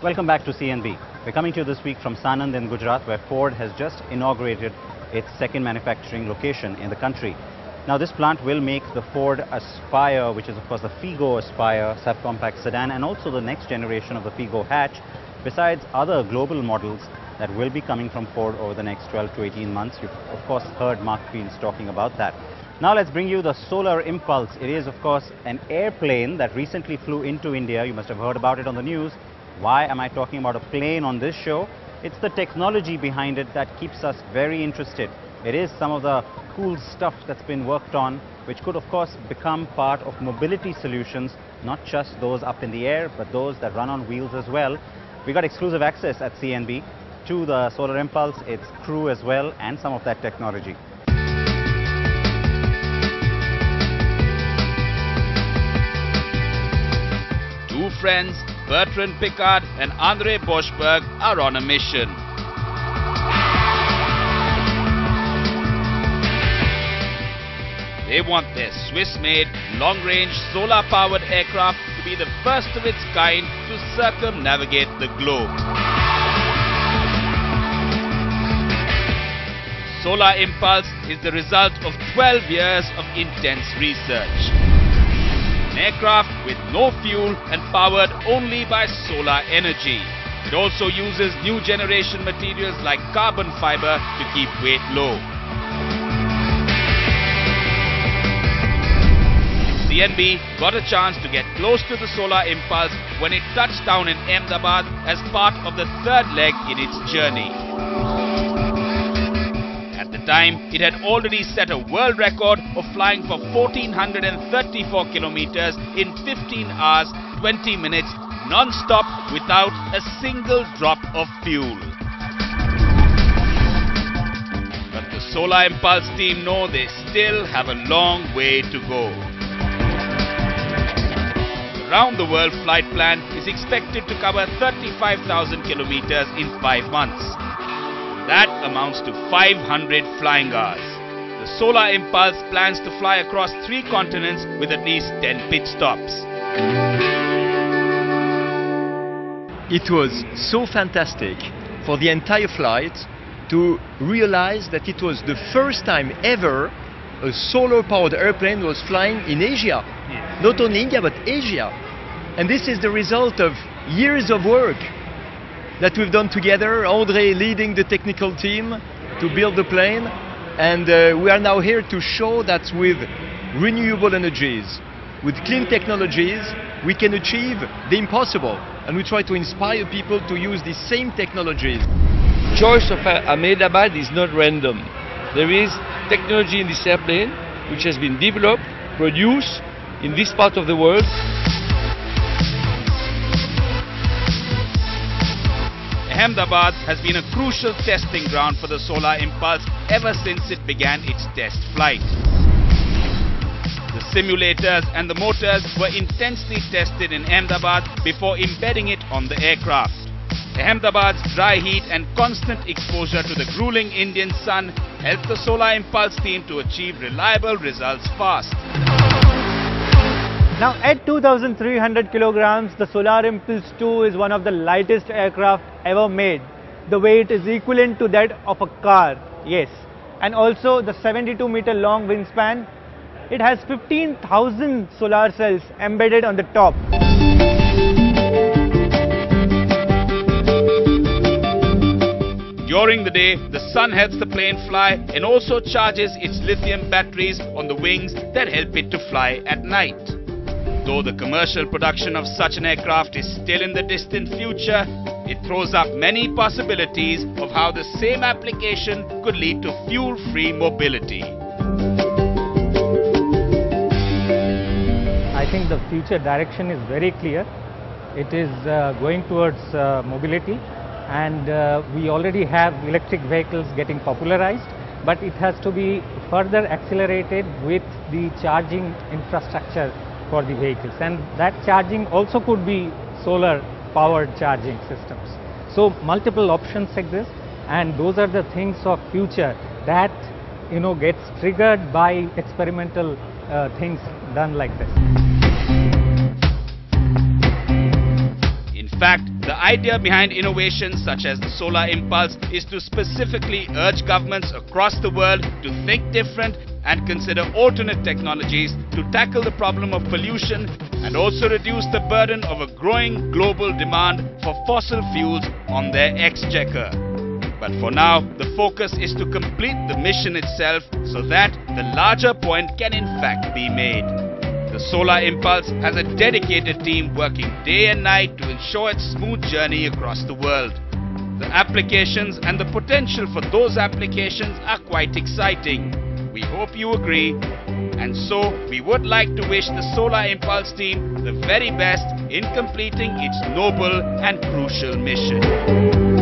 Welcome back to CNB. We're coming to you this week from Sanand in Gujarat, where Ford has just inaugurated its second manufacturing location in the country. Now, this plant will make the Ford Aspire, which is of course the Figo Aspire subcompact sedan, and also the next generation of the Figo hatch, besides other global models that will be coming from Ford over the next 12 to 18 months. You've of course heard Mark Fields talking about that. Now let's bring you the Solar Impulse. It is of course an airplane that recently flew into India. You must have heard about it on the news. Why am I talking about a plane on this show? It's the technology behind it that keeps us very interested. It is some of the cool stuff that's been worked on, which could of course become part of mobility solutions, not just those up in the air, but those that run on wheels as well. We got exclusive access at CNB to the Solar Impulse, its crew as well, and some of that technology. Two friends, Bertrand Piccard and Andre Boschberg, are on a mission. They want their Swiss-made, long-range, solar-powered aircraft to be the first of its kind to circumnavigate the globe. Solar Impulse is the result of 12 years of intense research. An aircraft with no fuel and powered only by solar energy. It also uses new generation materials like carbon fiber to keep weight low. CNB got a chance to get close to the Solar Impulse when it touched down in Ahmedabad as part of the third leg in its journey. At the time, it had already set a world record of flying for 1,434 kilometers in 15 hours, 20 minutes, non-stop without a single drop of fuel. But the Solar Impulse team know they still have a long way to go. The round-the-world flight plan is expected to cover 35,000 kilometers in 5 months. That amounts to 500 flying hours. The Solar Impulse plans to fly across 3 continents with at least 10 pit stops. It was so fantastic for the entire flight to realize that it was the first time ever a solar-powered airplane was flying in Asia. Yes. Not only India, but Asia. And this is the result of years of work that we've done together, Andre leading the technical team to build the plane, and we are now here to show that with renewable energies, with clean technologies, we can achieve the impossible, and we try to inspire people to use the same technologies. Choice of Ahmedabad is not random. There is technology in this airplane which has been developed, produced in this part of the world. Ahmedabad has been a crucial testing ground for the Solar Impulse ever since it began its test flight. The simulators and the motors were intensely tested in Ahmedabad before embedding it on the aircraft. Ahmedabad's dry heat and constant exposure to the grueling Indian sun helped the Solar Impulse team to achieve reliable results fast. Now at 2,300 kilograms, the Solar Impulse 2 is one of the lightest aircraft ever made. The weight is equivalent to that of a car, yes. And also the 72-meter long wingspan. It has 15,000 solar cells embedded on the top. During the day, the sun helps the plane fly and also charges its lithium batteries on the wings that help it to fly at night. Though the commercial production of such an aircraft is still in the distant future, it throws up many possibilities of how the same application could lead to fuel-free mobility. I think the future direction is very clear. It is going towards mobility, and we already have electric vehicles getting popularized, but it has to be further accelerated with the charging infrastructure for the vehicles, and that charging also could be solar powered charging systems. So multiple options exist, and those are the things of future that gets triggered by experimental things done like this. In fact, the idea behind innovations such as the Solar Impulse is to specifically urge governments across the world to think different and consider alternate technologies to tackle the problem of pollution and also reduce the burden of a growing global demand for fossil fuels on their exchequer. But for now, the focus is to complete the mission itself so that the larger point can in fact be made. The Solar Impulse has a dedicated team working day and night to ensure its smooth journey across the world. The applications and the potential for those applications are quite exciting. We hope you agree. And so, we would like to wish the Solar Impulse team the very best in completing its noble and crucial mission.